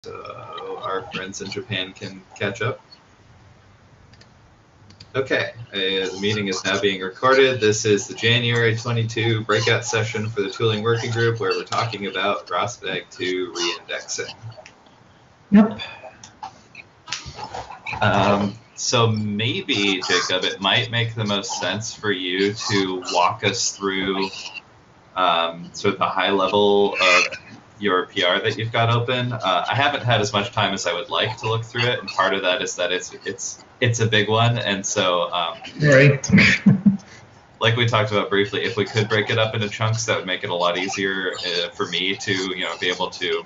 so our friends in Japan can catch up. Okay, the meeting is now being recorded. This is the January 22 breakout session for the tooling working group where we're talking about Rosbag2 reindexing. Yep. So maybe, Jacob, it might make the most sense for you to walk us through sort of the high level of your PR that you've got open. I haven't had as much time as I would like to look through it, and part of that is that it's a big one, and so Right. like we talked about briefly, if we could break it up into chunks, that would make it a lot easier for me to be able to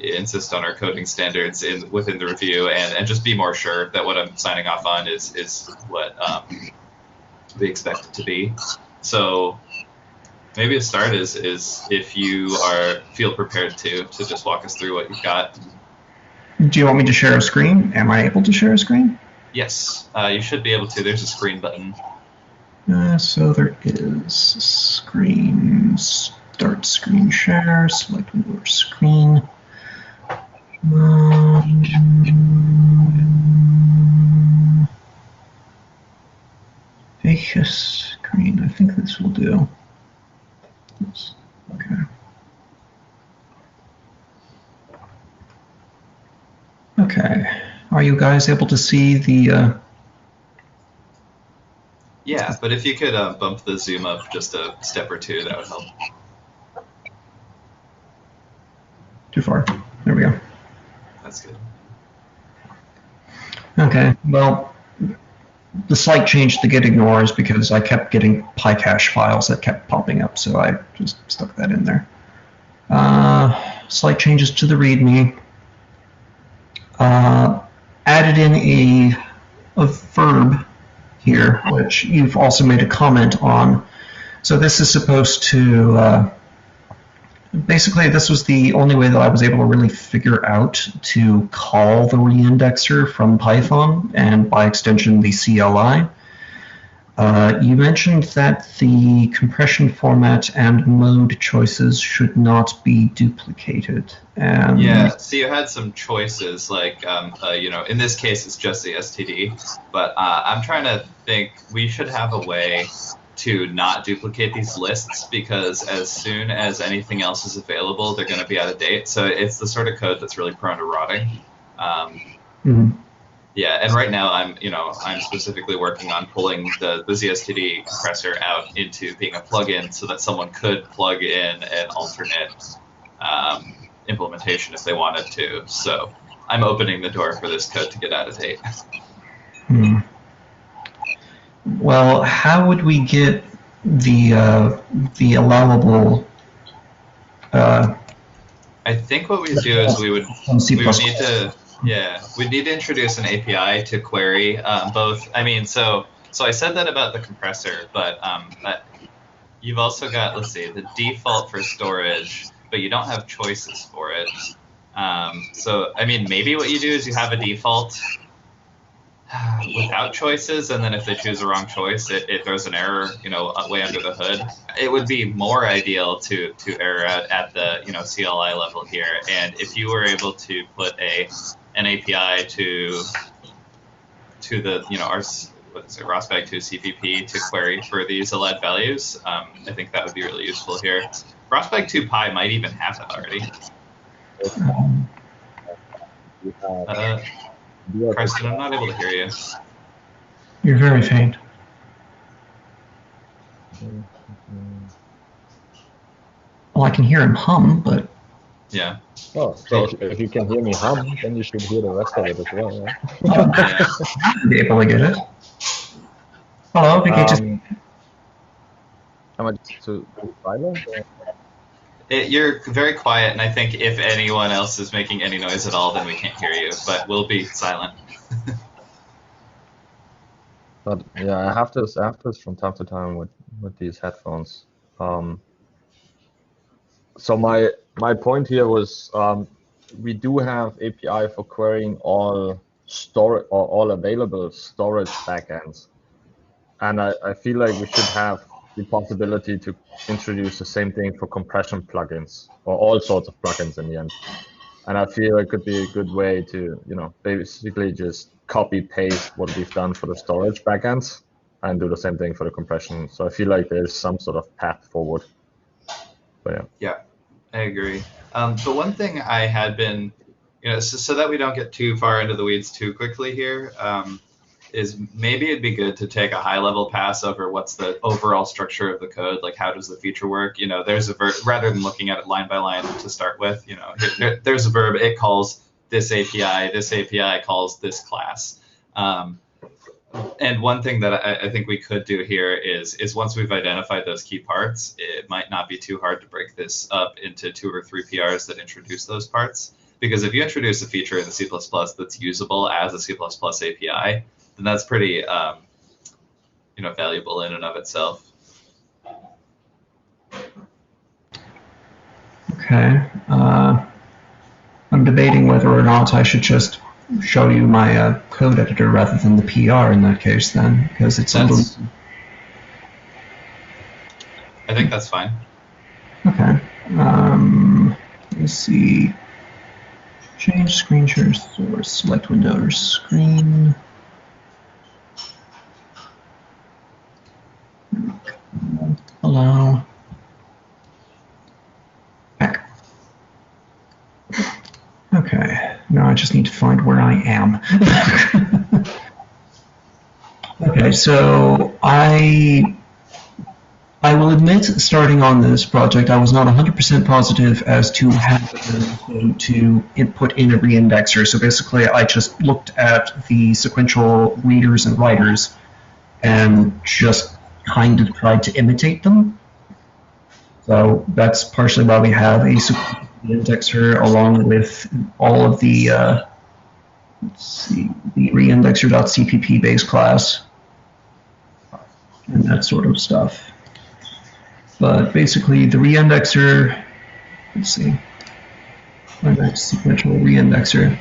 insist on our coding standards within the review and just be more sure that what I'm signing off on is what we expect it to be. So maybe a start is if you feel prepared to just walk us through what you've got. Do you want me to share a screen? Am I able to share a screen? Yes, you should be able to. There's a screen button. So there is screen, start screen share, select your screen. Big screen, I think this will do. Oops. Okay. Okay. Are you guys able to see the? Yeah, but if you could bump the zoom up just a step or two, that would help. Too far. There we go. That's good. Okay. Well, the slight change to git ignore is because I kept getting PyCache files that kept popping up, so I just stuck that in there. Slight changes to the README. Added in a verb here, which you've also made a comment on. So this is supposed to, basically this was the only way that I was able to really figure out to call the reindexer from Python, and by extension the CLI. You mentioned that the compression format and mode choices should not be duplicated. And yeah, so you had some choices, like, in this case it's just the STD, but I'm trying to think we should have a way to not duplicate these lists, because as soon as anything else is available, they're going to be out of date. So it's the sort of code that's really prone to rotting. Yeah, and right now I'm specifically working on pulling the ZSTD compressor out into being a plugin so that someone could plug in an alternate implementation if they wanted to. So I'm opening the door for this code to get out of date. Well, how would we get the allowable? I think what we do is we would need to. Yeah, we'd need to introduce an API to query both. I mean, so I said that about the compressor, but you've also got, let's see, the default for storage, but you don't have choices for it. So, I mean, maybe what you do is you have a default without choices, and then if they choose the wrong choice, it throws an error, way under the hood. It would be more ideal to error out at the CLI level here, and if you were able to put an API to the our Rosbag2 CPP to query for these allowed values, I think that would be really useful here. Rosbag2 Pi might even have that already. Preston, I'm not able to hear you. You're very faint. Well, I can hear him hum, but... Yeah. Oh, so if you can hear me hum, then you should hear the rest of it as well, yeah? I should be able to get it. Hello, am I too silent? You're very quiet, and I think if anyone else is making any noise at all, then we can't hear you, but we'll be silent. But yeah, I have this from time to time with these headphones. So my point here was we do have API for querying all storage or all available storage backends, and I feel like we should have the possibility to introduce the same thing for compression plugins or all sorts of plugins in the end. And I feel it could be a good way to, basically just copy paste what we've done for the storage backends and do the same thing for the compression. So I feel like there's some sort of path forward. But yeah. Yeah, I agree. The one thing I had been, so that we don't get too far into the weeds too quickly here, is maybe it'd be good to take a high-level pass over what's the overall structure of the code, like how does the feature work. There's a verb, rather than looking at it line by line to start with. There's a verb, it calls this API calls this class. And one thing that I think we could do here is once we've identified those key parts, it might not be too hard to break this up into 2 or 3 PRs that introduce those parts. Because if you introduce a feature in the C++ that's usable as a C++ API, then that's pretty, valuable in and of itself. Okay. I'm debating whether or not I should just show you my code editor rather than the PR in that case then, because it's a little... I think that's fine. Okay. Let me see. Change screen share source, select window or screen. Allow. Back. Okay, now I just need to find where I am. Okay, so I will admit, starting on this project, I was not 100% positive as to how to input in a reindexer. So basically, I just looked at the sequential readers and writers and just kind of tried to imitate them. So that's partially why we have a sequential reindexer along with all of the, the reindexer.cpp base class and that sort of stuff. But basically, the reindexer, let's see, my next sequential reindexer.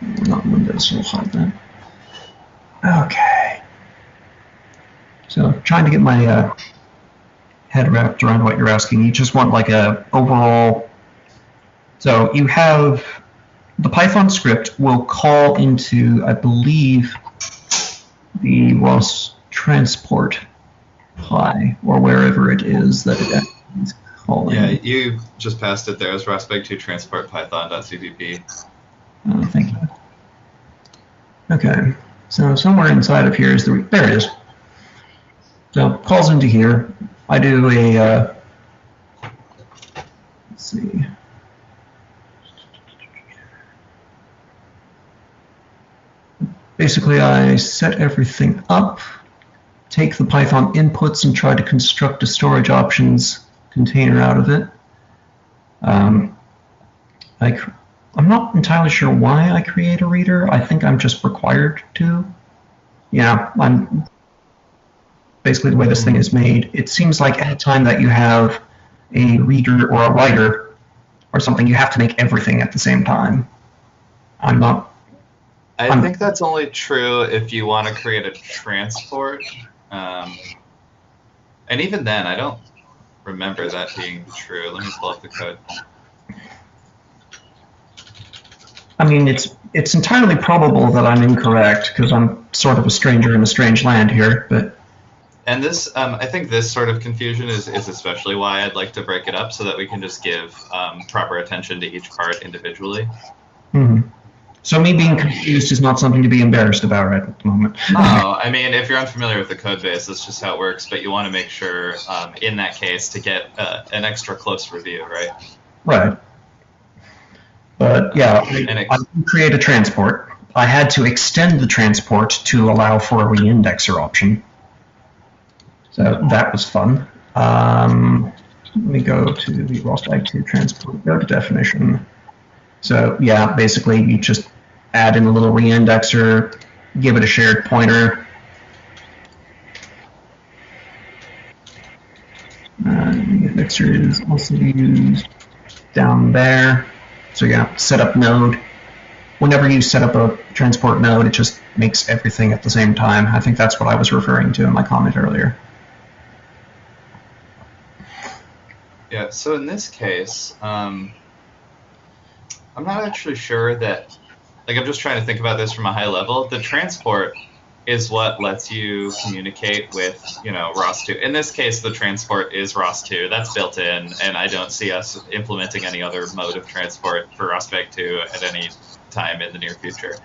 Not Windows, so we'll hide that. Okay. So, trying to get my head wrapped around what you're asking. You just want like a overall. So you have the Python script will call into, I believe, the ROS transport py, or wherever it is that it is calling. Yeah, you just passed it there as Rosbag2 transport python.cpp. Oh, thank you. Okay, so somewhere inside of here is the, there it is. So calls into here. I do a, let's see. Basically, I set everything up, take the Python inputs and try to construct a storage options container out of it. I'm not entirely sure why I create a reader. I think I'm just required to. Yeah, I'm basically the way this thing is made. It seems like any time that you have a reader or a writer or something, you have to make everything at the same time. I think that's only true if you want to create a transport. And even then, I don't remember that being true. Let me pull up the code. I mean, it's entirely probable that I'm incorrect because I'm sort of a stranger in a strange land here, but. And this, I think this sort of confusion is especially why I'd like to break it up so that we can just give proper attention to each part individually. Mm-hmm. So me being confused is not something to be embarrassed about right at the moment. No, I mean, if you're unfamiliar with the code base, that's just how it works, but you want to make sure, in that case, to get an extra close review, right? Right. But yeah, I didn't create a transport. I had to extend the transport to allow for a reindexer option. So that was fun. Let me go to the Rosbag2 transport, go to definition. So yeah, basically you just add in a little reindexer, give it a shared pointer. Reindexer is also used down there. So yeah, set up node. whenever you set up a transport node, it just makes everything at the same time. I think that's what I was referring to in my comment earlier. Yeah, so in this case, I'm not actually sure that, like, I'm just trying to think about this from a high level. The transport is what lets you communicate with, ROS2. In this case, the transport is ROS2. That's built in, and I don't see us implementing any other mode of transport for Rosbag2 at any time in the near future.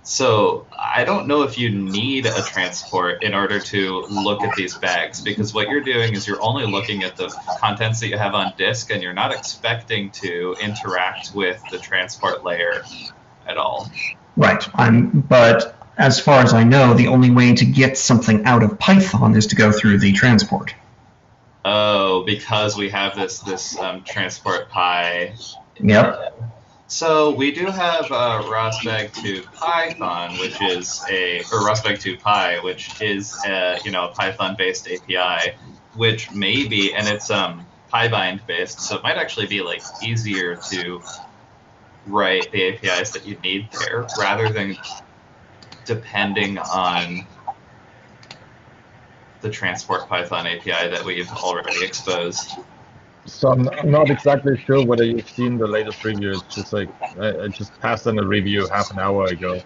So I don't know if you need a transport in order to look at these bags, because what you're doing is you're only looking at the contents that you have on disk, and you're not expecting to interact with the transport layer at all. Right. But as far as I know, the only way to get something out of Python is to go through the transport. Oh, because we have this transport pi. Yep. So we do have Rosbag2 Python, which is or Rosbag2 Pi, which is a Python-based API, which may be, and it's PyBind based, so it might actually be like easier to write the APIs that you need there, rather than depending on the transport Python API that we've already exposed. So I'm not exactly sure whether you've seen the latest review. It's just like I just passed on a review half an hour ago.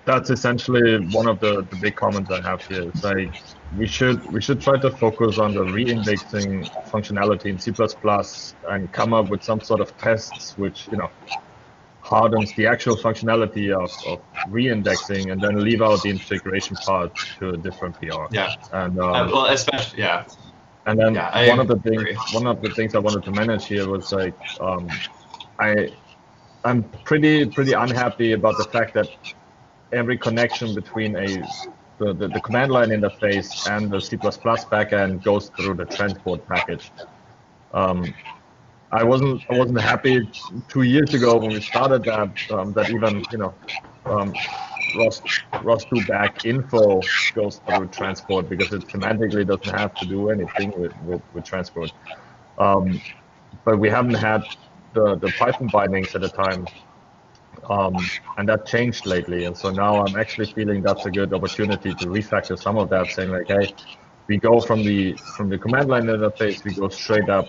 That's essentially one of the big comments I have here. It's like we should try to focus on the reindexing functionality in C++ and come up with some sort of tests which hardens the actual functionality of reindexing, and then leave out the integration part to a different PR. Yeah. And well, especially yeah. And then yeah, one of the things I wanted to manage here was like I'm pretty unhappy about the fact that every connection between the command line interface and the C++ backend goes through the transport package. I wasn't happy 2 years ago when we started that even ROS2 back info goes through transport, because it semantically doesn't have to do anything with transport. But we haven't had the Python bindings at the time, and that changed lately. And so now I'm actually feeling that's a good opportunity to refactor some of that, saying like, hey, we go from the command line interface, we go straight up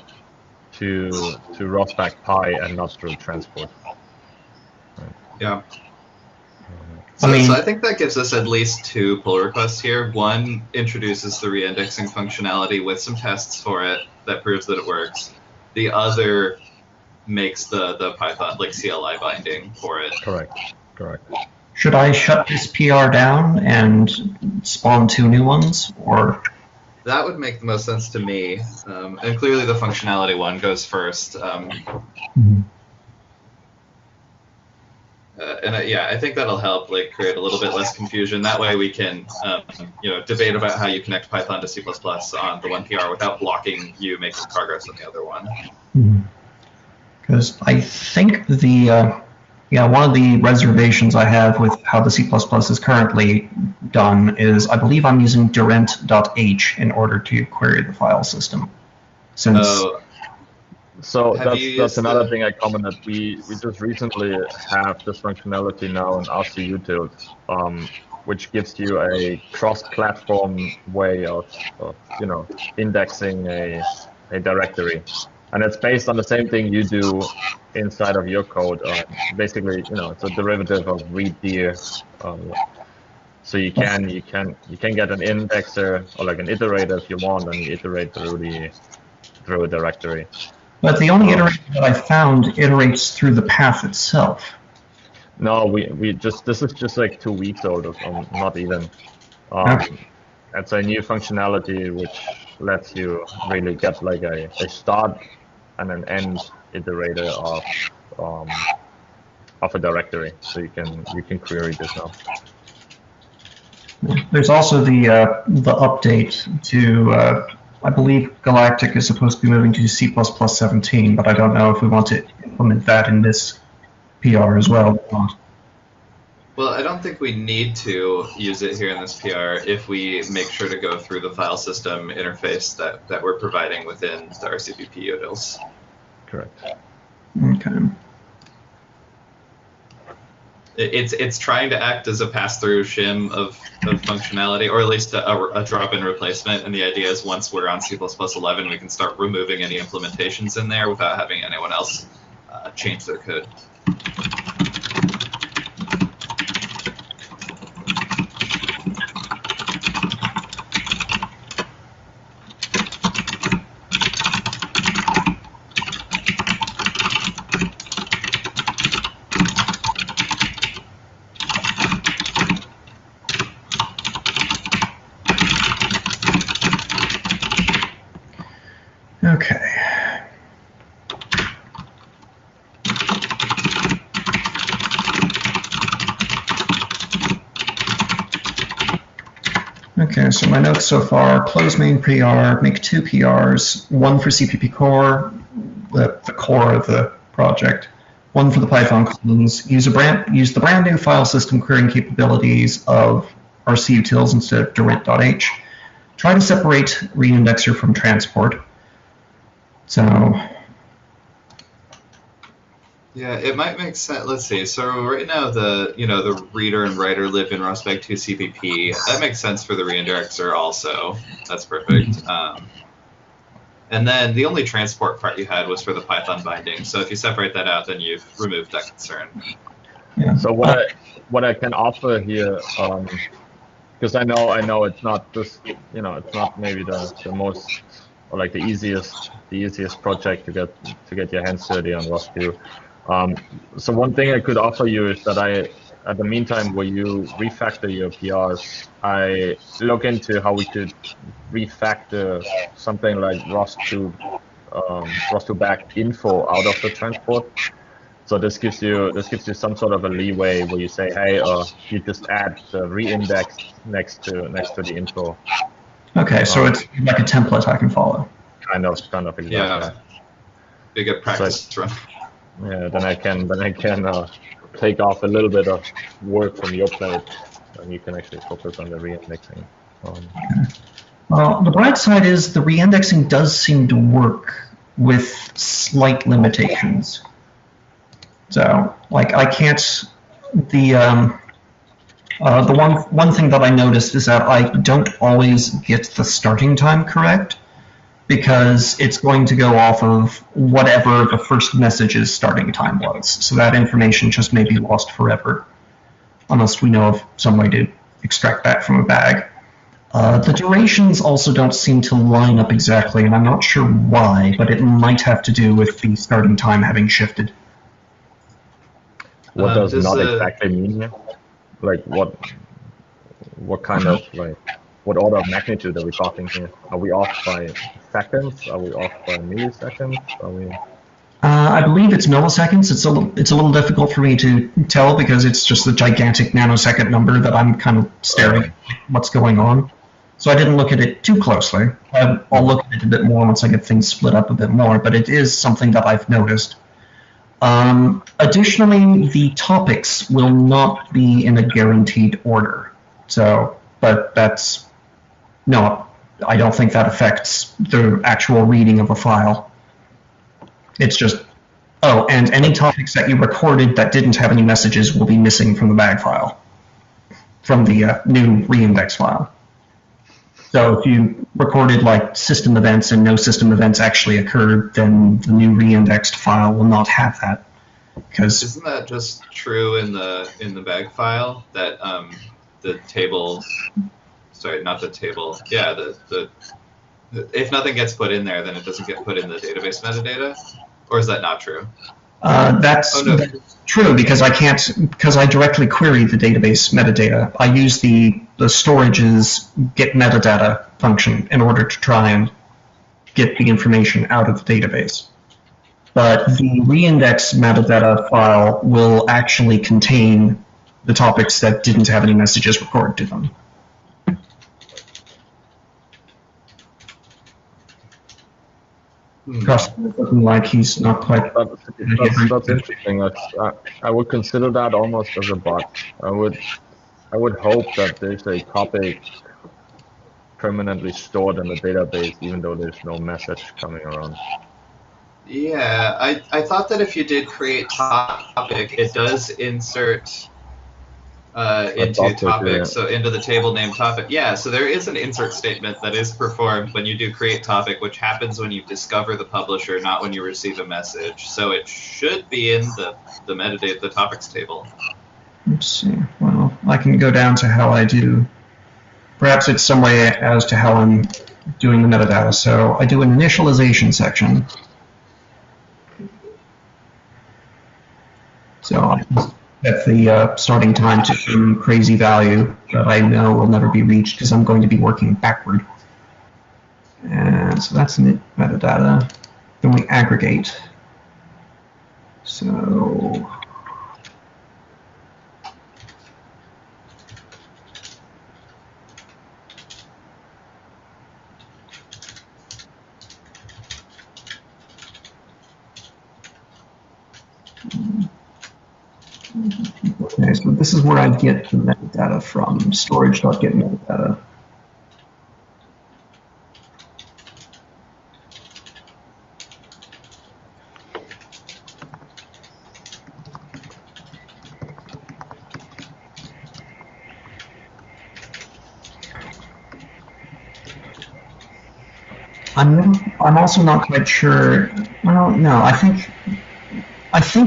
to Rosbag Pi and not through transport. Yeah. So I think that gives us at least 2 pull requests here. One introduces the reindexing functionality with some tests for it that proves that it works. The other makes the Python CLI binding for it. Correct. Should I shut this PR down and spawn 2 new ones, or? That would make the most sense to me. And clearly the functionality one goes first. I think that'll help create a little bit less confusion. That way we can debate about how you connect Python to C++ on the one PR without blocking you making progress on the other one. Because I think one of the reservations I have with how the C++ is currently done is I believe I'm using dirent.h in order to query the file system. So that's another thing I commented. We just recently have this functionality now in RC utils, which gives you a cross-platform way of indexing a directory, and it's based on the same thing you do inside of your code. Basically, it's a derivative of readdir. So you can get an indexer or an iterator if you want, and you iterate through a directory. But the only iteration that I found iterates through the path itself. No, this is just 2 weeks old, or not even. It's a new functionality which lets you really get a start and an end iterator of a directory, so you can query this now. There's also the update to. I believe Galactic is supposed to be moving to C++ 17, but I don't know if we want to implement that in this PR as well or not. Well, I don't think we need to use it here in this PR if we make sure to go through the file system interface that we're providing within the RCPP utils. Correct. Okay. It's trying to act as a pass-through shim of functionality, or at least a drop-in replacement. And the idea is once we're on C++11, we can start removing any implementations in there without having anyone else change their code. Okay. Okay, so my notes so far: close main PR, make 2 PRs, 1 for CPP core, the core of the project, 1 for the Python clones, use the brand new file system querying capabilities of RC utils instead of direct.h, try to separate reindexer from transport. So yeah, it might make sense. Let's see. So right now the reader and writer live in Rosbag2 CPP. That makes sense for the reindexer also. That's perfect. And then the only transport part you had was for the Python binding. So if you separate that out, then you've removed that concern. Yeah. So what I can offer here, because I know it's not just it's not maybe the most or like the easiest project to get your hands dirty on ROS2. So one thing I could offer you is that at the meantime, where you refactor your PRs, I look into how we could refactor something like ROS2 back info out of the transport. So this gives you some sort of a leeway where you say, hey, you just add the reindex next to the info. Okay, so it's like a template I can follow. Kind of exactly. Yeah. Big a practice run. Yeah, then I can take off a little bit of work from your plate, and you can actually focus on the reindexing. Well, the bright side is the reindexing does seem to work with slight limitations. So, like, I can't. The one thing that I noticed is that I don't always get the starting time correct, because it's going to go off of whatever the first message's starting time was. So that information just may be lost forever, unless we know of some way to extract that from a bag. The durations also don't seem to line up exactly, and I'm not sure why, but it might have to do with the starting time having shifted. What does not exactly mean here? Like what kind of, like, what order of magnitude are we talking here? Are we off by seconds? Are we off by milliseconds? Are we? I believe it's milliseconds. It's a little difficult for me to tell because it's just a gigantic nanosecond number that I'm kind of staring at what's going on. So I didn't look at it too closely. I'll look at it a bit more once I get things split up a bit more, but it is something that I've noticed. Additionally, the topics will not be in a guaranteed order. So, but that's no, I don't think that affects the actual reading of a file. It's just, oh, and any topics that you recorded that didn't have any messages will be missing from the bag file, from the new reindex file. So if you recorded like system events and no system events actually occurred, then the new reindexed file will not have that. Because isn't that just true in the bag file that the table, sorry, not the table, yeah, the if nothing gets put in there, then it doesn't get put in the database metadata, or is that not true? That's true because I directly query the database metadata. I use the storage's get metadata function in order to try and get the information out of the database. But the reindex metadata file will actually contain the topics that didn't have any messages recorded to them. Gosh, looking like he's not quite. That's interesting. I would consider that almost as a bug. I would hope that there's a topic permanently stored in the database, even though there's no message coming around. Yeah, I thought that if you did create topic, it does insert into topic, yeah. so into the table name topic. Yeah, so there is an insert statement that is performed when you do create topic, which happens when you discover the publisher, not when you receive a message. So it should be in the metadata, the topics table. Let's see. Well, I can go down to how I do. Perhaps it's some way as to how I'm doing the metadata. So I do an initialization section. So I set the starting time to some crazy value that I know will never be reached because I'm going to be working backward. And so that's metadata. Then we aggregate. So okay, so this is where I get the metadata from, storage.get metadata. I'm also not quite sure. Well, no, I think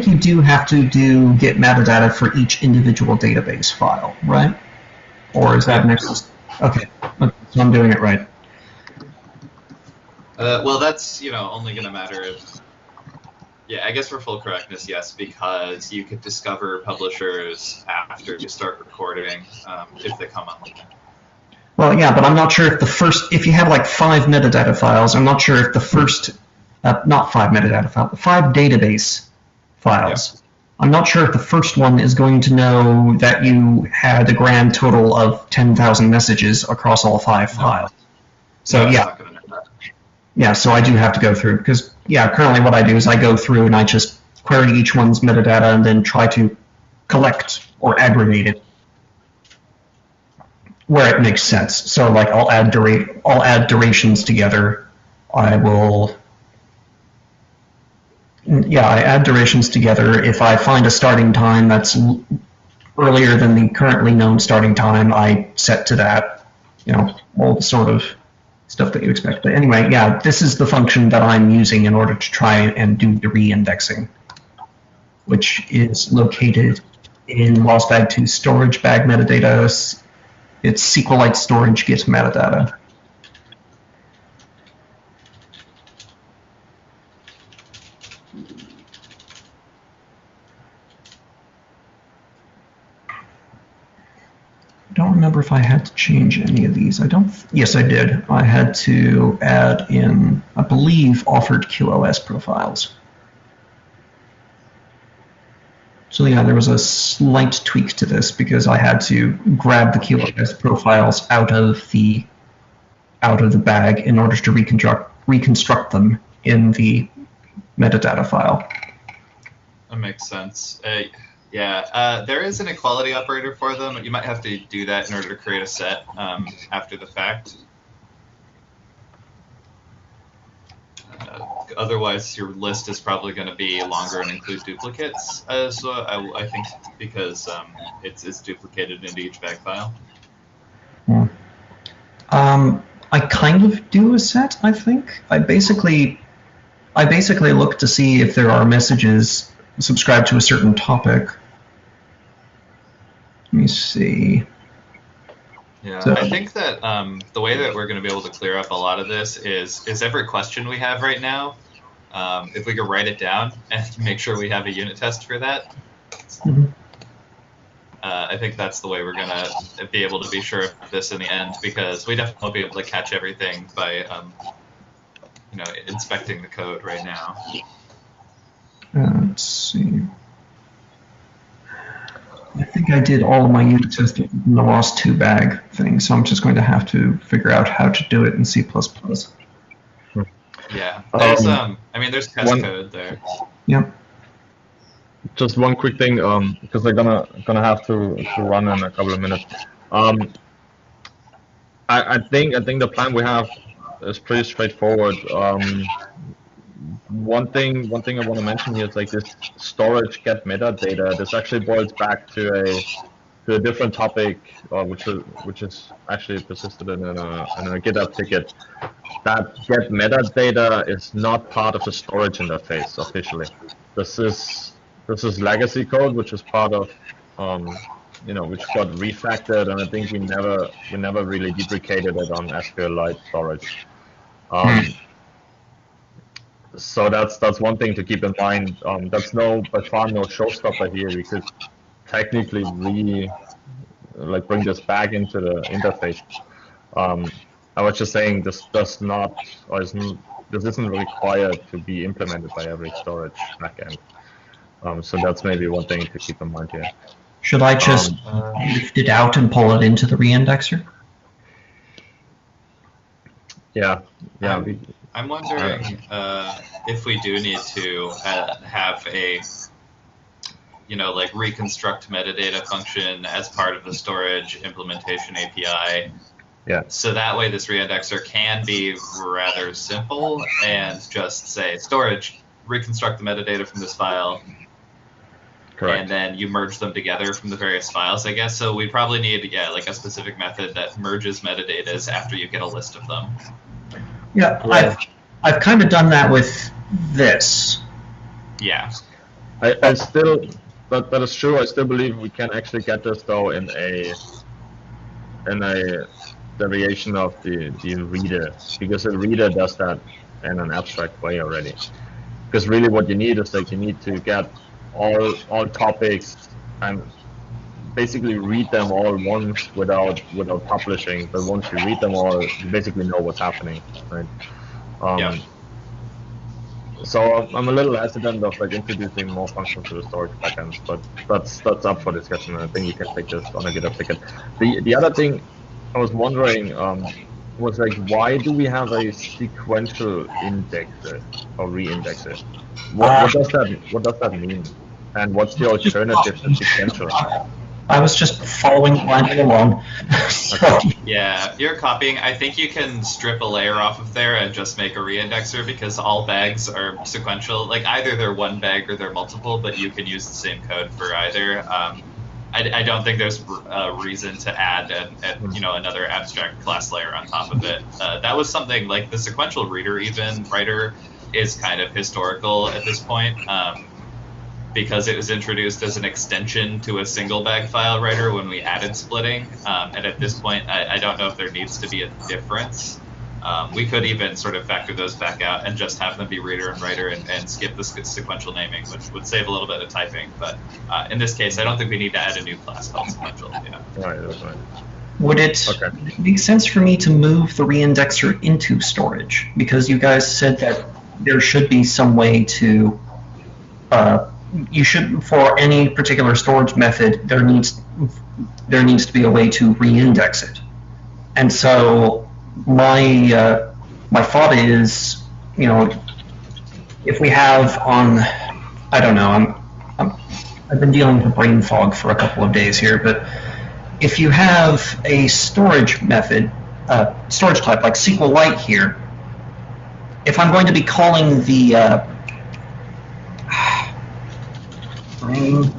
you do have to do get metadata for each individual database file, right? Or is that next? Okay, so I'm doing it right. Well, that's only going to matter if. Yeah, I guess for full correctness, yes, because you could discover publishers after you start recording if they come online. Well, yeah, but I'm not sure if you have like 5 metadata files, I'm not sure if the first, not 5 metadata files, 5 database files. Yep. I'm not sure if the first one is going to know that you had a grand total of 10,000 messages across all 5 files. So yeah. Yeah, so I do have to go through, because currently what I do is I go through and I just query each one's metadata and then try to collect or aggregate it where it makes sense. So like I'll add durations together. I add durations together. If I find a starting time that's earlier than the currently known starting time, I set to that. All the sort of stuff that you expect. But anyway, this is the function that I'm using in order to try and do the reindexing, which is located in Rosbag2 storage bag metadata. It's SQLite storage get metadata. I don't remember if I had to change any of these. Yes, I did. I had to add in, I believe, offered QoS profiles. So there was a slight tweak to this because I had to grab the QoS profiles out of the bag in order to reconstruct them in the metadata file. That makes sense. There is an equality operator for them. You might have to do that in order to create a set after the fact. Otherwise, your list is probably going to be longer and include duplicates, I think, because it's duplicated into each bag file. I kind of do a set, I think. I basically look to see if there are messages subscribed to a certain topic. Let me see. Yeah, so, I think that the way that we're going to be able to clear up a lot of this is every question we have right now, if we could write it down and make sure we have a unit test for that. Mm-hmm. I think that's the way we're going to be able to be sure of this in the end, because we definitely won't be able to catch everything by inspecting the code right now. Let's see. I think I did all of my unit testing in the ROS2 bag thing, so I'm just going to have to figure out how to do it in C++. Yeah, there's there's test code there. Yeah. Just one quick thing, because I'm gonna have to run in a couple of minutes. I think the plan we have is pretty straightforward. One thing I want to mention here is like this storage get metadata. This actually boils back to to a different topic, which is actually persisted in a GitHub ticket. That get metadata is not part of the storage interface officially. This is legacy code, which is part of which got refactored, and I think we never really deprecated it on SQLite storage. So that's one thing to keep in mind. That's by far no showstopper here. We could technically bring this back into the interface. I was just saying this isn't required to be implemented by every storage backend. So that's maybe one thing to keep in mind here. Should I just lift it out and pull it into the reindexer? Yeah. I'm wondering if we do need to have a reconstruct metadata function as part of the storage implementation API. Yeah. So that way this reindexer can be rather simple and just say storage, reconstruct the metadata from this file. Correct. And then you merge them together from the various files, I guess. So we probably need, a specific method that merges metadatas after you get a list of them. Yeah. I've kind of done that with this. Yeah. I still, that is true. I still believe we can actually get this though in a variation of the reader, because the reader does that in an abstract way already. Because really what you need is you need to get all topics and basically read them all once without publishing. But once you read them all, you basically know what's happening, right? So I'm a little hesitant of introducing more functions to the storage backends, but that's up for discussion. I think you can take this on a GitHub ticket. The other thing I was wondering was why do we have a sequential indexer or reindexer? What does that mean? And what's the alternative to sequential? I was just following blindly along. So. Yeah, you're copying. I think you can strip a layer off of there and just make a reindexer, because all bags are sequential. Either they're one bag or they're multiple, but you can use the same code for either. I don't think there's a reason to add another abstract class layer on top of it. That was something like the sequential writer is kind of historical at this point. Because it was introduced as an extension to a single bag file writer when we added splitting. And at this point, I don't know if there needs to be a difference. We could even sort of factor those back out and just have them be reader and writer and skip the sequential naming, which would save a little bit of typing. But in this case, I don't think we need to add a new class called sequential. Yeah. Right, that's right. Would it make sense for me to move the reindexer into storage? Because you guys said that there should be some way to you should, for any particular storage method, there needs to be a way to reindex it. And so my thought is, if we have on, I don't know, I've been dealing with brain fog for a couple of days here, but if you have a storage method, storage type like SQLite here, if I'm going to be calling the brain,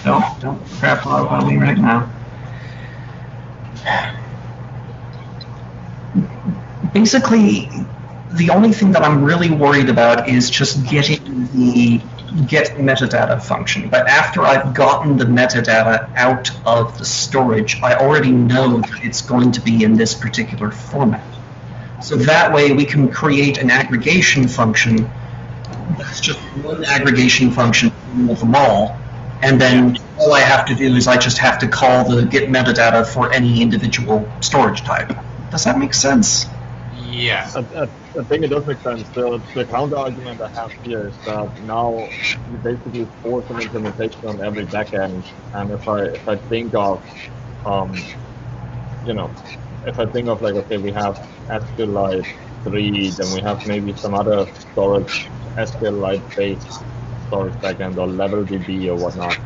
don't crap out on me right now. Basically, the only thing that I'm really worried about is just getting the get metadata function. But after I've gotten the metadata out of the storage, I already know that it's going to be in this particular format. So that way we can create an aggregation function that's just one aggregation function for them all, and then all I have to do is I just have to call the get metadata for any individual storage type. Does that make sense? Yeah. I think it does make sense. The counter argument I have here is that now you basically force an implementation on every backend, and if I think of if I think of okay, we have SQLite 3, then we have maybe some other storage SQLite based storage backend or LevelDB or whatnot.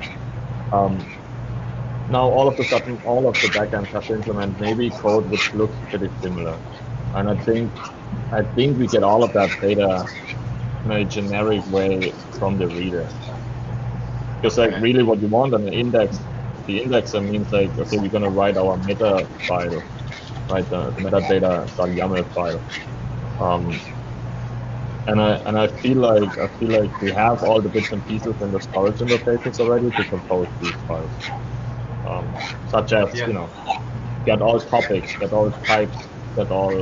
Now all of a sudden, all of the backends have to implement maybe code which looks pretty similar, and I think we get all of that data in a generic way from the reader. Because really, what you want on an index, the indexer means like, okay, we're gonna write our meta file, right? The metadata.yaml file. And I feel like we have all the bits and pieces in the storage interfaces already to compose these files, such as get all topics, get all types, get all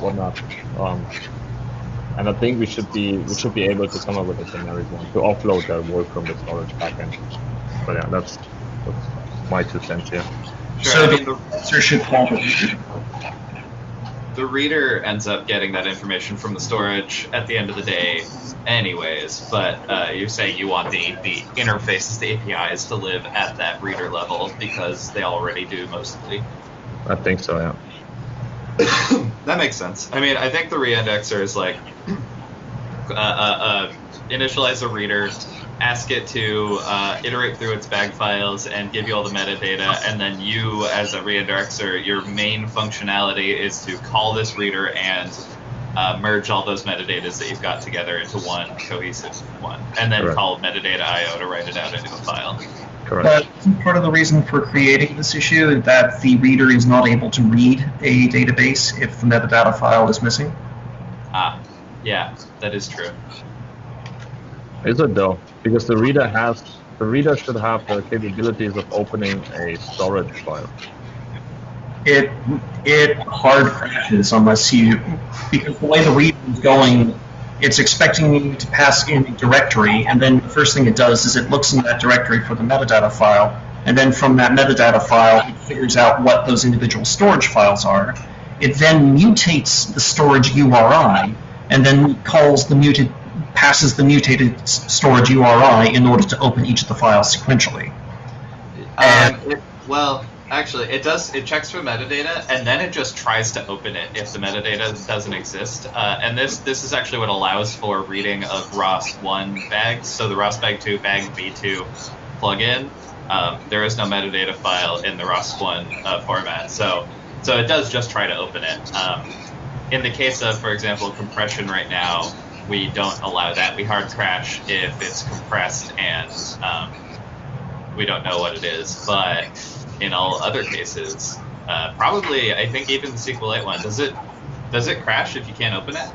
whatnot. And I think we should be able to come up with a generic one to offload that work from the storage backend. But yeah, that's my 2 cents here. Sure, So I mean, the answer should fall to the reader ends up getting that information from the storage at the end of the day anyways, but you're saying you want the interfaces, the APIs to live at that reader level because they already do mostly. I think so, yeah. That makes sense. I mean, I think the reindexer is like initialize a reader, ask it to iterate through its bag files and give you all the metadata, and then you, as a reindexer, your main functionality is to call this reader and merge all those metadatas that you've got together into one cohesive one, and then call metadata IO to write it out into a file. Correct. But part of the reason for creating this issue is that the reader is not able to read a database if the metadata file is missing. Yeah, that is true. Is it though? Because the reader should have the capabilities of opening a storage file. It hard crashes unless because the way the reader is going, it's expecting you to pass in a directory, and then the first thing it does is it looks in that directory for the metadata file, and then from that metadata file, it figures out what those individual storage files are. It then mutates the storage URI, and then passes the mutated storage URI in order to open each of the files sequentially. Actually, it does. It checks for metadata, and then it just tries to open it if the metadata doesn't exist. And this is actually what allows for reading of ROS1 bags. So the Rosbag2 bag v2 plugin, there is no metadata file in the ROS1 format. So it does just try to open it. In the case of, for example, compression right now, we don't allow that. We hard crash if it's compressed and we don't know what it is. But in all other cases, probably, I think even the SQLite one, does it crash if you can't open it?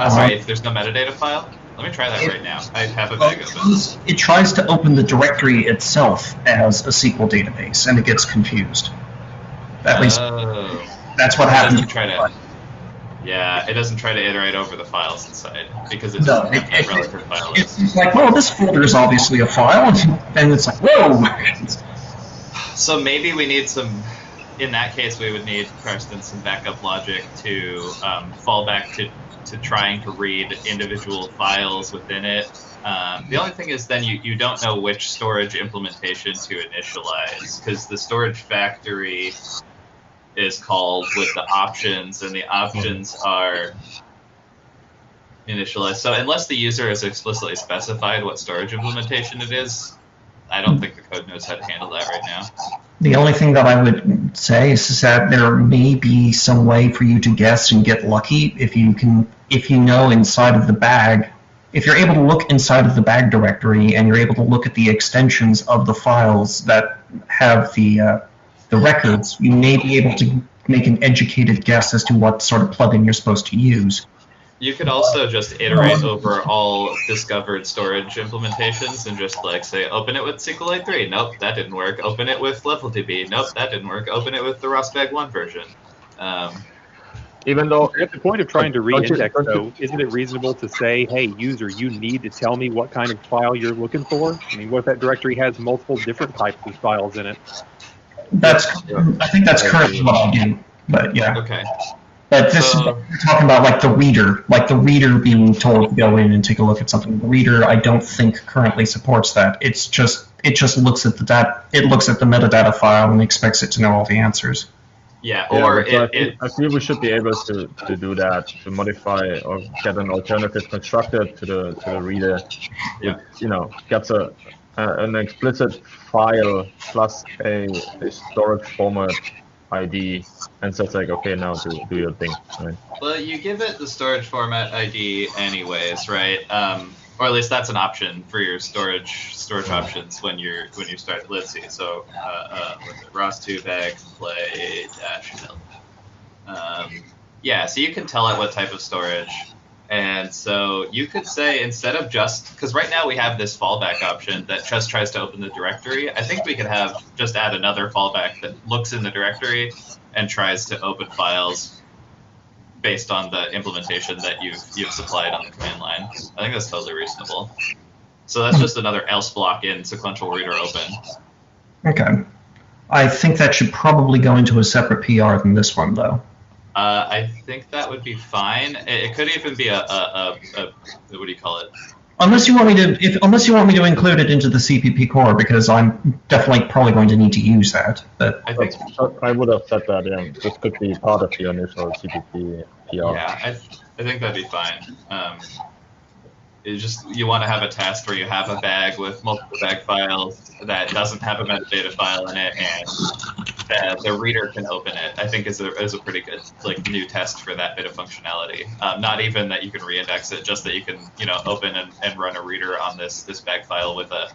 Sorry, if there's no metadata file? Let me try that right now. I have a bag open. It tries to open the directory itself as a SQL database, and it gets confused. At least that's what happens. It doesn't try to iterate over the files inside because it doesn't have that relative file list. It's like, well, this folder is obviously a file, and it's like, whoa! So maybe we need in that case, we would need, for instance, some backup logic to fall back to trying to read individual files within it. The only thing is then you don't know which storage implementation to initialize, because the storage factory is called with the options, and the options are initialized. So unless the user has explicitly specified what storage implementation it is, I don't think the code knows how to handle that right now. The only thing that I would say is that there may be some way for you to guess and get lucky if you know inside of the bag. If you're able to look inside of the bag directory and you're able to look at the extensions of the files that have the records, you may be able to make an educated guess as to what sort of plugin you're supposed to use. You could also just iterate over all discovered storage implementations and just like say, open it with SQLite 3. Nope, that didn't work. Open it with LevelDB. Nope, that didn't work. Open it with the Rosbag1 version. Even though at the point of trying to reindex, though, isn't it reasonable to say, hey, user, you need to tell me what kind of file you're looking for? I mean, what if that directory has multiple different types of files in it? I think that's currently what I do, but yeah. Okay. But we're talking about like the reader being told to go in and take a look at something. The reader, I don't think currently supports that. It just looks at the metadata file and expects it to know all the answers. Yeah, I feel we should be able to do that, to modify or get an alternative constructed to the reader. Yeah. Gets an explicit file plus a storage format ID and says like, okay, now do your thing. Right? Well, you give it the storage format ID anyways, right? or at least that's an option for your storage options when you start. Let's see. So ROS2 bag play dash build. Yeah, so you can tell it what type of storage. And so you could say, instead of just, because right now we have this fallback option that just tries to open the directory, I think we could just add another fallback that looks in the directory and tries to open files based on the implementation that you've supplied on the command line. I think that's totally reasonable. So that's just another else block in sequential reader open. Okay. I think that should probably go into a separate PR than this one, though. I think that would be fine. It could even be a what do you call it? Unless you want me to include it into the CPP core, because I'm definitely probably going to need to use that. But I would have said that. Yeah, this could be part of the initial CPP PR. Yeah, I think that'd be fine. You want to have a test where you have a bag with multiple bag files that doesn't have a metadata file in it, and the reader can open it. I think is a pretty good new test for that bit of functionality. Not even that you can reindex it, just that you can open and run a reader on this bag file with a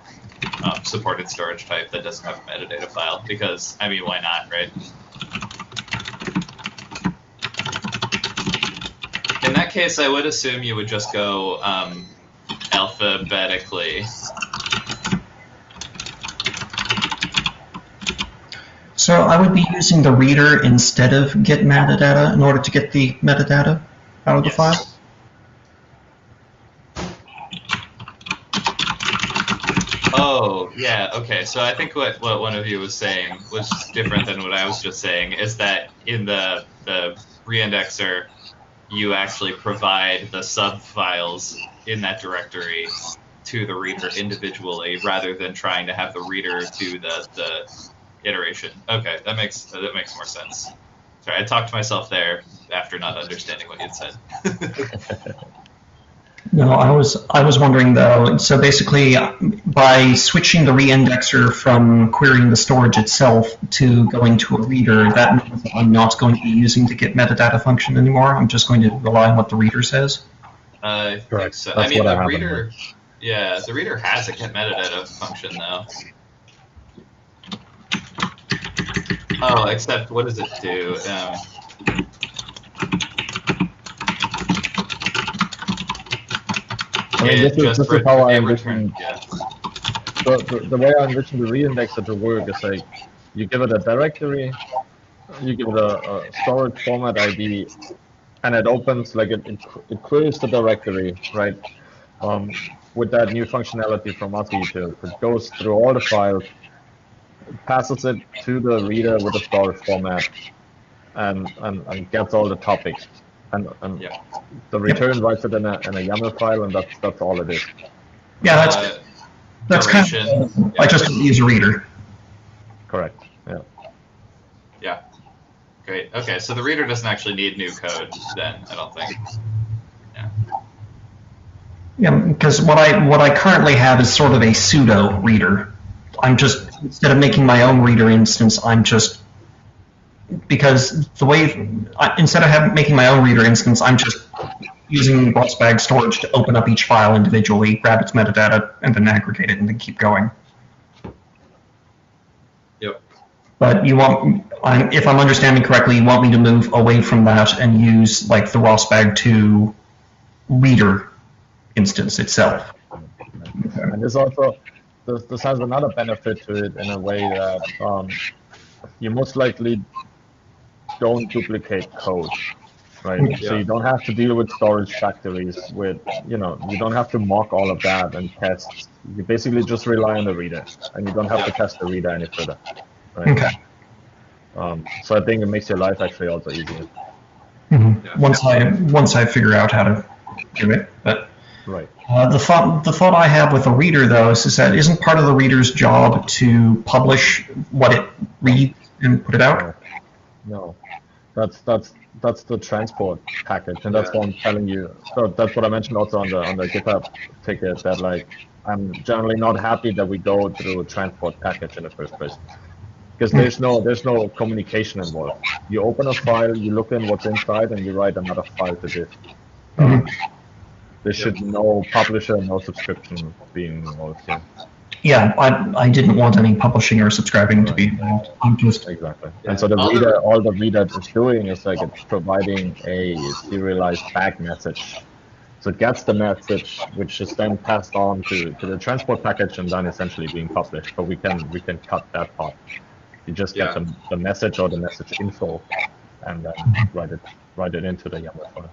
supported storage type that doesn't have a metadata file. Because I mean, why not, right? In that case, I would assume you would just go alphabetically. So I would be using the reader instead of get metadata in order to get the metadata out of the file? Oh, yeah, okay. So I think what one of you was saying was different than what I was just saying, is that in the reindexer, you actually provide the sub-files in that directory to the reader individually, rather than trying to have the reader do the iteration. Okay, that makes more sense. Sorry, I talked to myself there after not understanding what you'd said. No, I was wondering though. So basically, by switching the reindexer from querying the storage itself to going to a reader, that means that I'm not going to be using the get metadata function anymore. I'm just going to rely on what the reader says. I think so. I mean, the reader, yeah, the reader has a get metadata function though. Oh, except what does it do? I mean, this is how I envision. Yeah. The way I envision the reindexer to work is like, you give it a directory, you give it a storage format ID, and it opens, like it queries the directory, right? With that new functionality from ROS2, it goes through all the files, passes it to the reader with a storage format, and gets all the topics. And yeah. The return writes it in a YAML file, and that's all it is. Yeah, that's duration. kind of, I just use a reader. Correct. Yeah. Yeah. Great. Okay, so the reader doesn't actually need new code then, I don't think. Yeah. Yeah, because what I currently have is sort of a pseudo reader. I'm just, instead of making my own reader instance, I'm just, because the way, instead of making my own reader instance, I'm just using Rosbag storage to open up each file individually, grab its metadata, and then aggregate it, and then keep going. Yep. But you want, if I'm understanding correctly, you want me to move away from that and use like the Rosbag2 reader instance itself. Okay. And this also, this has another benefit to it in a way that you most likely don't duplicate code, right? Yeah. So you don't have to deal with storage factories with, you don't have to mock all of that and test. You basically just rely on the reader, and you don't have to test the reader any further, right? Okay. So I think it makes your life actually also easier. Mm-hmm. Yeah. Once I figure out how to do it, but. Right. The thought I have with a reader, though, is that isn't part of the reader's job to publish what it reads and put it out? No. That's the transport package, and that's what I'm telling you. So that's what I mentioned also on the GitHub ticket, that like I'm generally not happy that we go through a transport package in the first place, because there's no communication involved. You open a file, you look in what's inside, and you write another file to this. there should be no publisher, no subscription being involved here. Yeah, I didn't want any publishing or subscribing to be involved. I'm just Exactly. Yeah. And so all the reader is doing is like it's providing a serialized back message. So it gets the message, which is then passed on to the transport package and then essentially being published. But we can cut that part. You just get the message or the message info, and then write it into the YAML file.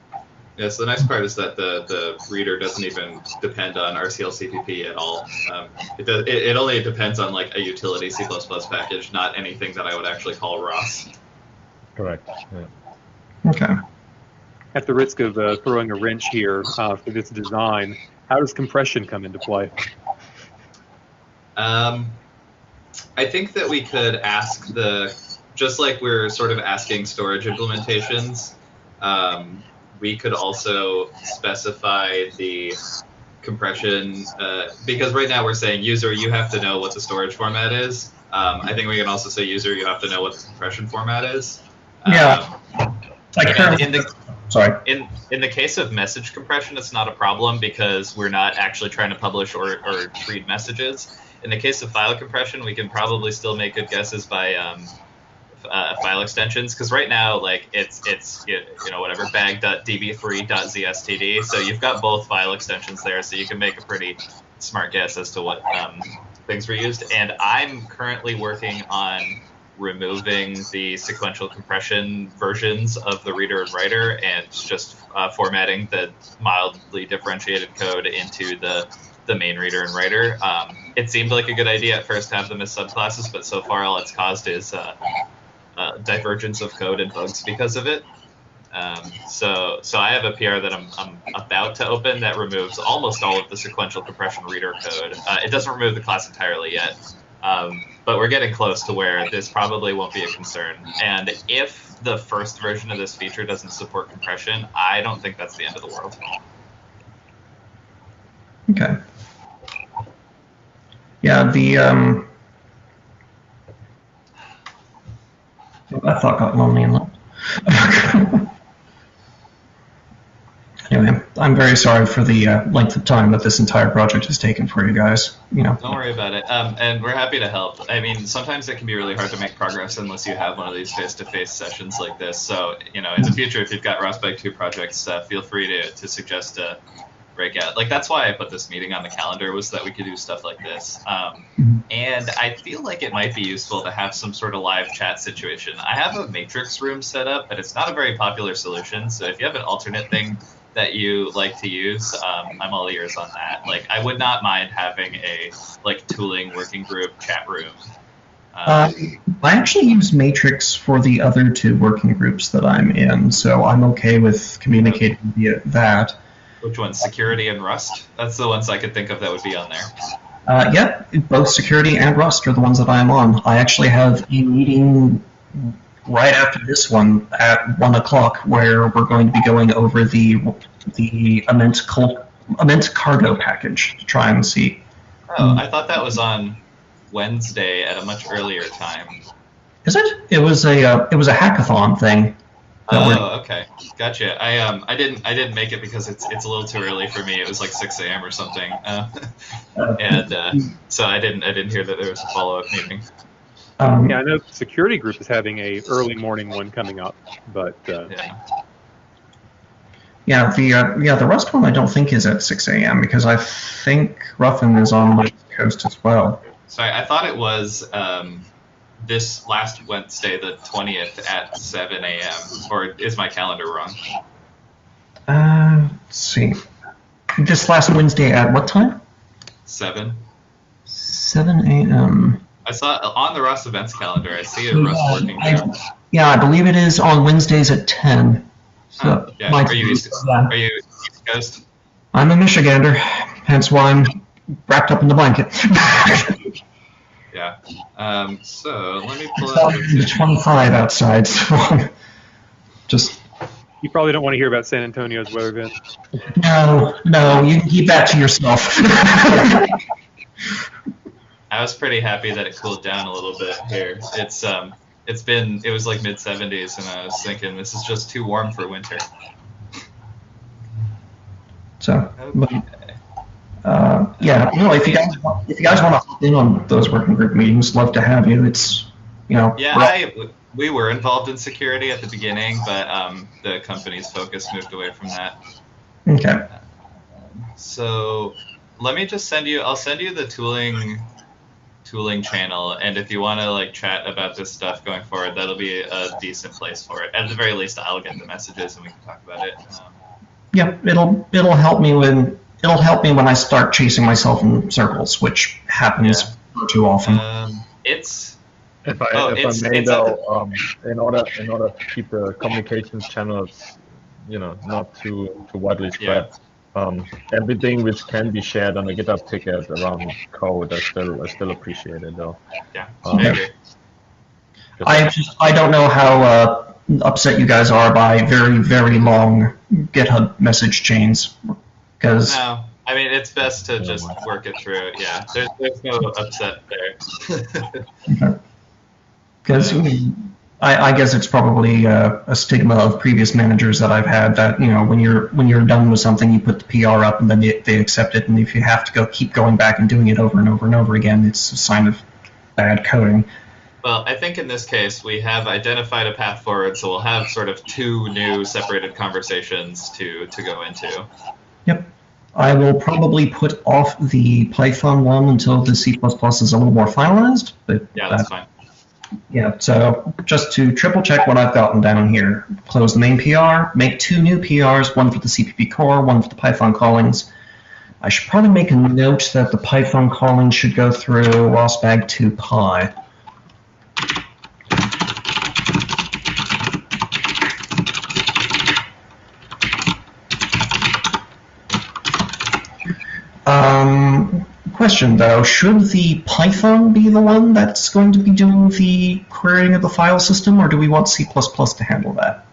Yeah, so the nice part is that the reader doesn't even depend on RCL CPP at all. It only depends on like a utility C++ package, not anything that I would actually call ROS. Correct. Yeah. okay. At the risk of throwing a wrench here for this design, how does compression come into play? I think that we could ask just like we're sort of asking storage implementations, we could also specify the compression, because right now we're saying user, you have to know what the storage format is. I think we can also say user, you have to know what the compression format is. Yeah. Sorry. In the case of message compression, it's not a problem because we're not actually trying to publish or read messages. In the case of file compression, we can probably still make good guesses by file extensions, because right now, like it's whatever bag.db3.zstd. So you've got both file extensions there, so you can make a pretty smart guess as to what things were used. And I'm currently working on removing the sequential compression versions of the reader and writer and just formatting the mildly differentiated code into the main reader and writer. It seemed like a good idea at first to have them as subclasses, but so far all it's caused is divergence of code and bugs because of it. So I have a PR that I'm about to open that removes almost all of the sequential compression reader code. It doesn't remove the class entirely yet, but we're getting close to where this probably won't be a concern. And if the first version of this feature doesn't support compression, I don't think that's the end of the world. Okay. Yeah, I thought got lonely and left. Anyway, I'm very sorry for the length of time that this entire project has taken for you guys. Don't worry about it, and we're happy to help. I mean, sometimes it can be really hard to make progress unless you have one of these face-to-face sessions like this. So, in the future, if you've got Rosbag2 projects, feel free to suggest a Breakout. Like, that's why I put this meeting on the calendar, was that we could do stuff like this. And I feel like it might be useful to have some sort of live chat situation. I have a matrix room set up, but it's not a very popular solution. So if you have an alternate thing that you like to use, I'm all ears on that. Like, I would not mind having a tooling working group chat room. I actually use Matrix for the other two working groups that I'm in, so I'm okay with communicating via that. Which ones? Security and Rust? That's the ones I could think of that would be on there. Yeah, both security and Rust are the ones that I'm on. I actually have a meeting right after this one at 1 o'clock where we're going to be going over the Ament cargo package to try and see. Oh, I thought that was on Wednesday at a much earlier time. Is it? It was a hackathon thing. Oh, okay, gotcha. I didn't make it because it's a little too early for me. It was like 6 a.m. or something, and so I didn't hear that there was a follow-up meeting. Yeah, I know the security group is having a early morning one coming up, but yeah, the Rust one I don't think is at 6 a.m. because I think Ruffin is on the West Coast as well. Sorry, I thought it was this last Wednesday, the 20th at 7 a.m. Or is my calendar wrong? Let's see. This last Wednesday at what time? 7. 7 a.m. I saw on the Rust events calendar. I see a Rust working group. Yeah, I believe it is on Wednesdays at 10. So yeah. Are you East Coast? I'm a Michigander, hence why I'm wrapped up in the blanket. Yeah. So let me pull up. It's 25 outside, so just. You probably don't want to hear about San Antonio's weather event. No, you can keep that to yourself. I was pretty happy that it cooled down a little bit here. It was like mid-70s, and I was thinking this is just too warm for winter. So, but, Okay. yeah, no, if you guys want to hop in on those working group meetings, love to have you. It's, Yeah, we were involved in security at the beginning, but the company's focus moved away from that. okay. So let me just I'll send you the tooling channel, and if you want to like chat about this stuff going forward, that'll be a decent place for it. At the very least, I'll get the messages and we can talk about it. Yeah, it'll help me when I start chasing myself in circles, which happens too often. If I may though, in order to keep the communication channels, not too widely spread, everything which can be shared on a GitHub ticket around code, I still appreciate it though. Yeah, I agree. I don't know how upset you guys are by very, very long GitHub message chains, because no, I mean it's best to just work it through. Yeah, there's no upset there. Because I guess it's probably a stigma of previous managers that I've had that when you're done with something, you put the PR up and then they accept it, and if you have to keep going back and doing it over and over and over again, it's a sign of bad coding. Well, I think in this case we have identified a path forward, so we'll have sort of two new separated conversations to go into. Yep. I will probably put off the Python one until the C++ is a little more finalized. But yeah, that's fine. Yeah, so just to triple check what I've gotten down here, close the main PR, make two new PRs, one for the CPP core, one for the Python callings. I should probably make a note that the Python calling should go through Rosbag2 Pi. Question though, should the Python be the one that's going to be doing the querying of the file system, or do we want C++ to handle that?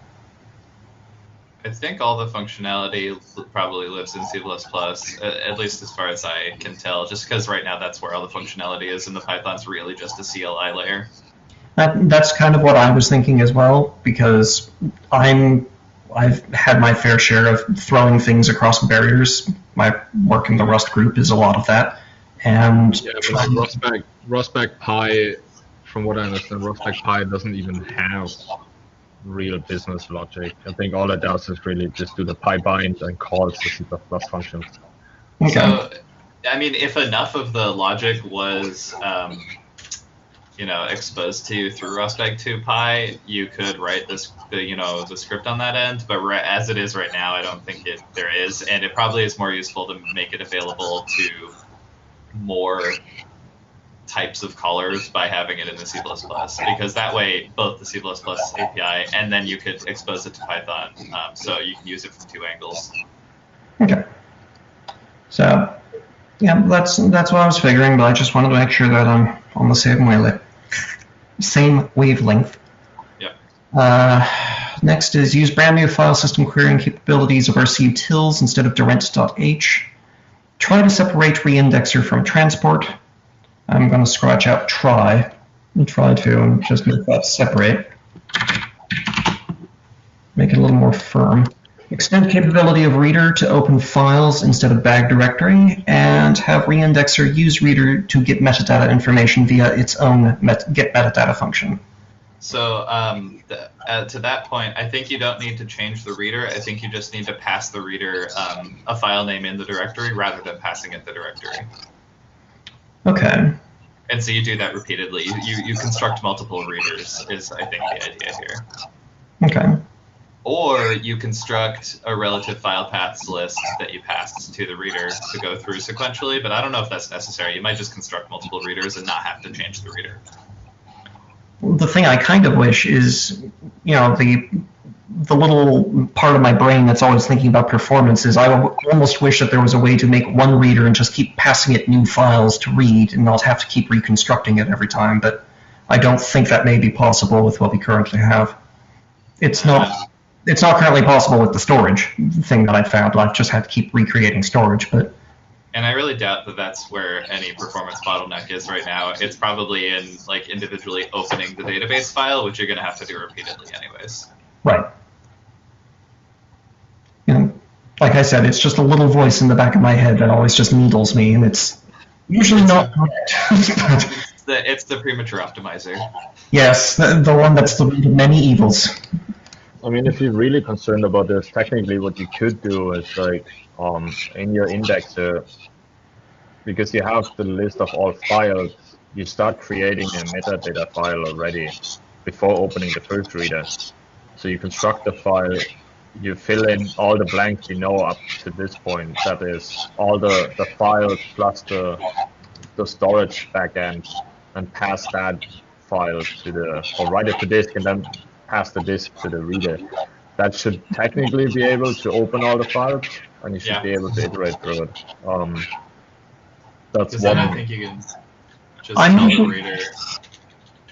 I think all the functionality probably lives in C++, at least as far as I can tell, just because right now that's where all the functionality is, and the Python's really just a CLI layer. That's kind of what I was thinking as well, because I've had my fair share of throwing things across barriers. My work in the Rust group is a lot of that. And yeah, but Rosbag Pi, from what I understand, Rosbag Pi doesn't even have real business logic. I think all it does is really just do the pi bind and calls the C++ functions. Okay. So, I mean, if enough of the logic was exposed to you through Rosbag2 Pi, you could write this, the script on that end. But as it is right now, I don't think there is, and it probably is more useful to make it available to more types of callers by having it in the C++, because that way both the C++ API and then you could expose it to Python, so you can use it from two angles. Okay. So, yeah, that's what I was figuring, but I just wanted to make sure that I'm on the same wavelength. Yep. Next is use brand new file system querying capabilities of RC utils instead of direct.h. Try to separate reindexer from transport. I'm going to scratch out try and try to and just make that separate. Make it a little more firm. Extend capability of reader to open files instead of bag directory, and have reindexer use reader to get metadata information via its own get metadata function. So to that point, I think you don't need to change the reader. I think you just need to pass the reader a file name in the directory rather than passing it the directory. Okay. And so you do that repeatedly. You construct multiple readers is, I think, the idea here. Okay. Or you construct a relative file paths list that you pass to the reader to go through sequentially, but I don't know if that's necessary. You might just construct multiple readers and not have to change the reader. The thing I kind of wish is, the little part of my brain that's always thinking about performance is I almost wish that there was a way to make one reader and just keep passing it new files to read and not have to keep reconstructing it every time, but I don't think that may be possible with what we currently have. It's not currently possible with the storage thing that I found. I've just had to keep recreating storage, but... And I really doubt that that's where any performance bottleneck is right now. It's probably in individually opening the database file, which you're going to have to do repeatedly anyways. Right. like I said, it's just a little voice in the back of my head that always just needles me, and it's usually not correct. But It's the premature optimizer. yes, the one that's the root of many evils. I mean, if you're really concerned about this, technically what you could do is like in your indexer, because you have the list of all files, you start creating a metadata file already before opening the first reader. So you construct the file, you fill in all the blanks you know up to this point. That is all the files plus the storage backend, and pass that file to or write it to disk and then pass the disk to the reader. That should technically be able to open all the files, and you should be able to iterate through it. That's one. I think you can just tell the reader.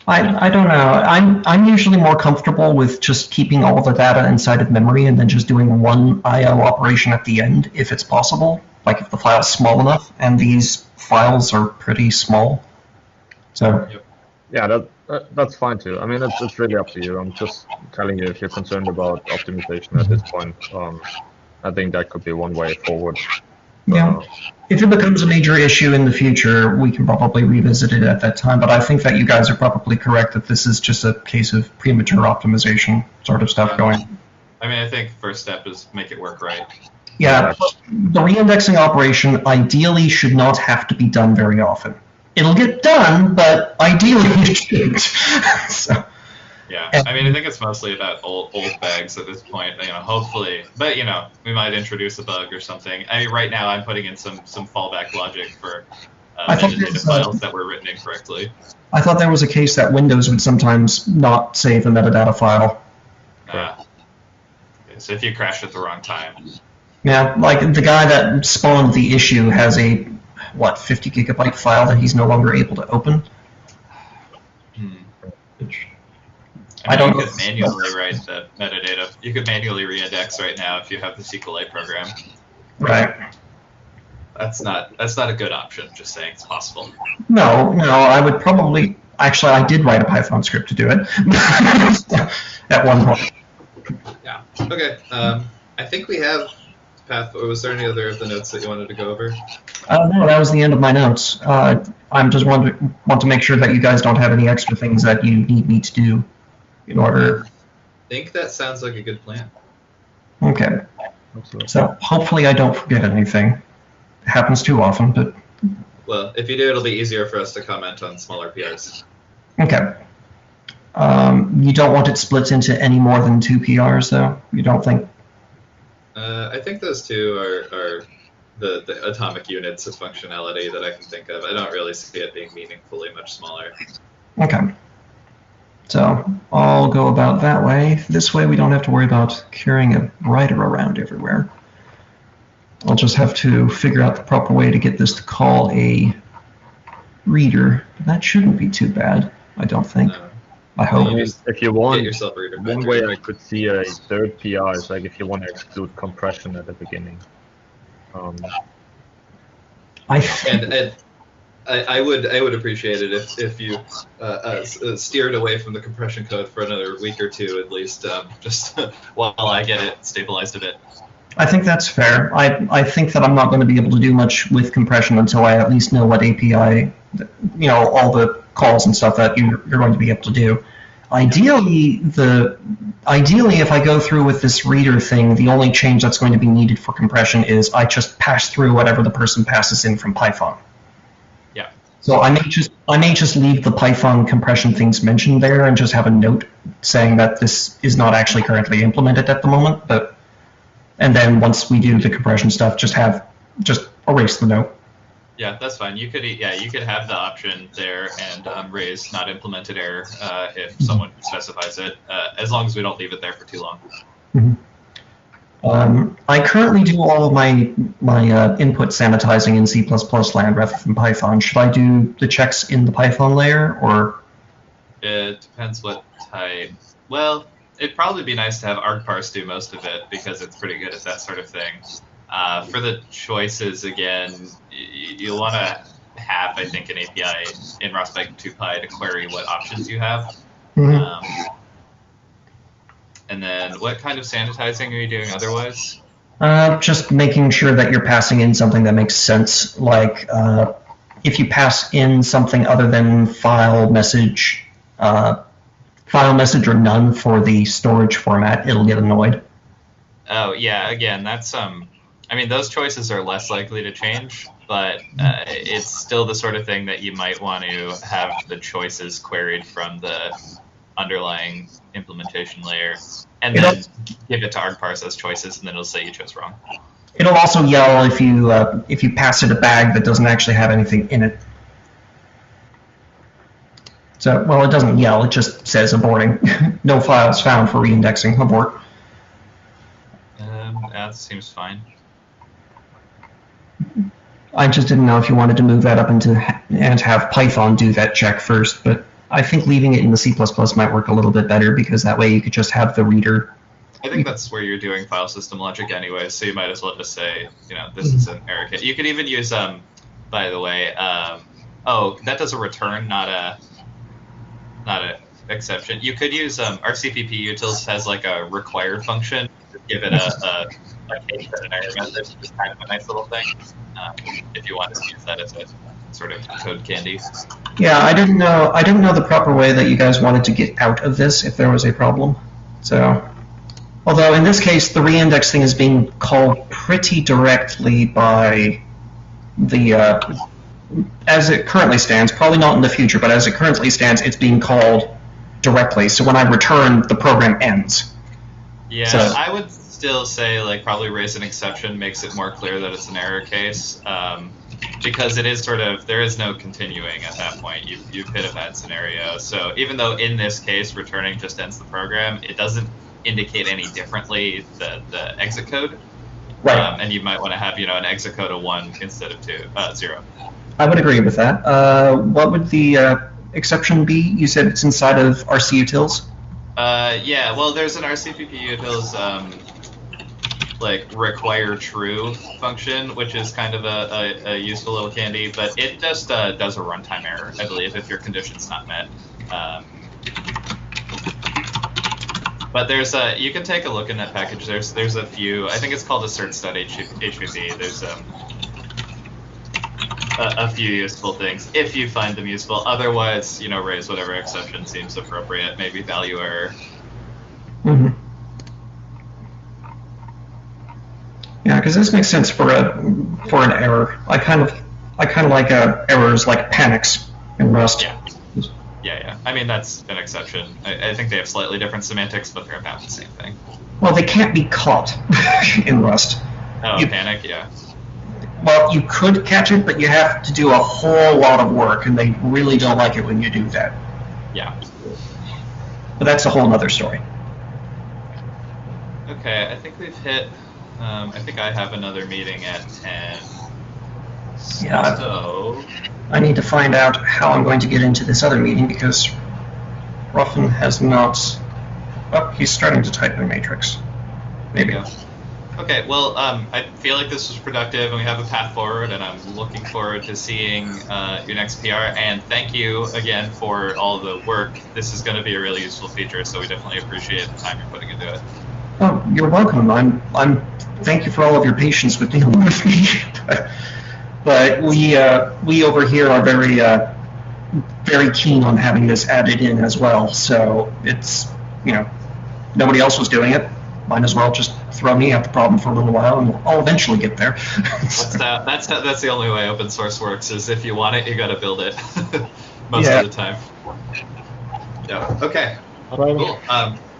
I don't know. I'm usually more comfortable with just keeping all the data inside of memory and then just doing one I/O operation at the end if it's possible. Like if the file's small enough, and these files are pretty small. So. Yep. Yeah, that's fine too. I mean, it's really up to you. I'm just telling you, if you're concerned about optimization at this point, I think that could be one way forward. Yeah. If it becomes a major issue in the future, we can probably revisit it at that time. But I think that you guys are probably correct that this is just a case of premature optimization sort of stuff going. I mean, I think first step is make it work right. Yeah, the reindexing operation ideally should not have to be done very often. It'll get done, but ideally it shouldn't. So. Yeah, I mean, I think it's mostly about old bags at this point, hopefully. But, we might introduce a bug or something. I mean, right now I'm putting in some fallback logic for metadata files that were written incorrectly. I thought there was a case that Windows would sometimes not save a metadata file. So if you crash at the wrong time. Yeah, like the guy that spawned the issue has a, 50 gigabyte file that he's no longer able to open? I don't know. You could manually write the metadata. You could manually reindex right now if you have the SQLite program. Right. That's not a good option. Just saying it's possible. No, I would probably. Actually, I did write a Python script to do it at one point. Yeah. Okay. I think we have path. Or was there any other of the notes that you wanted to go over? No, that was the end of my notes. I'm just want to make sure that you guys don't have any extra things that you need me to do in order. I think that sounds like a good plan. Okay. So hopefully I don't forget anything. It happens too often, but. Well, if you do, it'll be easier for us to comment on smaller PRs. Okay. You don't want it split into any more than 2 PRs, though? You don't think? I think those two are the atomic units of functionality that I can think of. I don't really see it being meaningfully much smaller. Okay. So I'll go about that way. This way we don't have to worry about carrying a writer around everywhere. I'll just have to figure out the proper way to get this to call a reader. That shouldn't be too bad, I don't think. I hope. I mean, if you want, yourself a reader one way I could see a third PR is like if you want to exclude compression at the beginning. I would appreciate it if you steered away from the compression code for another week or two at least, just while I get it stabilized a bit. I think that's fair. I think that I'm not going to be able to do much with compression until I at least know what API, all the calls and stuff that you're going to be able to do. Ideally, if I go through with this reader thing, the only change that's going to be needed for compression is I just pass through whatever the person passes in from Python. Yeah. So I may just leave the Python compression things mentioned there and just have a note saying that this is not actually currently implemented at the moment, and then once we do the compression stuff, just erase the note. Yeah, that's fine. You could have the option there and raise not implemented error if someone specifies it, as long as we don't leave it there for too long. Mm-hmm. I currently do all of my input sanitizing in C++ land rather than Python. Should I do the checks in the Python layer, or? It depends what type. Well, it'd probably be nice to have argparse do most of it because it's pretty good at that sort of thing. For the choices, again, you'll want to have, I think, an API in Rosbag2 to query what options you have. Mm-hmm. And then what kind of sanitizing are you doing otherwise? Just making sure that you're passing in something that makes sense. Like if you pass in something other than file message or none for the storage format, it'll get annoyed. Oh yeah, again, that's I mean, those choices are less likely to change, but it's still the sort of thing that you might want to have the choices queried from the underlying implementation layer, and then give it to argparse as choices, and then it'll say you chose wrong. It'll also yell if you pass it a bag that doesn't actually have anything in it. So, well, it doesn't yell, it just says aborting. No files found for reindexing, abort. That seems fine. I just didn't know if you wanted to move that up and have Python do that check first, but I think leaving it in the C++ might work a little bit better, because that way you could just have the reader. I think that's where you're doing file system logic anyway, so you might as well just say, this is an error case. You could even use, by the way, oh, that does a return, not a exception. You could use RCPP utils has like a required function. Give it a case and an error message, which is kind of a nice little thing. If you want to use that as a sort of code candy. Yeah, I didn't know the proper way that you guys wanted to get out of this if there was a problem. So, although in this case the reindexing is being called pretty directly by the as it currently stands, probably not in the future, but as it currently stands, it's being called directly. So when I return, the program ends. Yeah, so, I would still say probably raise an exception makes it more clear that it's an error case, because it is sort of, there is no continuing at that point. You've hit a bad scenario. So even though in this case returning just ends the program, it doesn't indicate any differently the exit code. Right. And you might want to have an exit code of 1 instead of 0. I would agree with that. What would the exception be? You said it's inside of RC utils? Yeah, well, there's an RCPP utils require true function, which is kind of a useful little candy, but it just does a runtime error, I believe, if your condition's not met. But there's you can take a look in that package. There's a few. I think it's called assert.hvb. There's a few useful things if you find them useful. Otherwise, raise whatever exception seems appropriate. Maybe value error. Mm-hmm. Yeah, because this makes sense for an error. I kind of like errors like panics in Rust. Yeah. I mean, that's an exception. I think they have slightly different semantics, but they're about the same thing. Well, they can't be caught in Rust. Oh, panic, yeah. Well, you could catch it, but you have to do a whole lot of work, and they really don't like it when you do that. Yeah. But that's a whole other story. Okay, I think we've hit... I think I have another meeting at 10. Yeah. So... I need to find out how I'm going to get into this other meeting, because Ruffin has not... Oh, he's starting to type in Matrix. Maybe. Okay, well, I feel like this was productive, and we have a path forward, and I'm looking forward to seeing your next PR, and thank you again for all the work. This is going to be a really useful feature, so we definitely appreciate the time you're putting into it. Oh, you're welcome. Thank you for all of your patience with dealing with me. But we over here are very keen on having this added in as well, so it's, nobody else was doing it. Might as well just throw me at the problem for a little while, and I'll eventually get there. That's the only way open source works, is if you want it, you got to build it most of the time. Yeah. Okay. All right. Cool.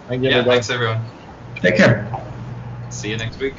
Thank you, thanks everyone. Take care. See you next week.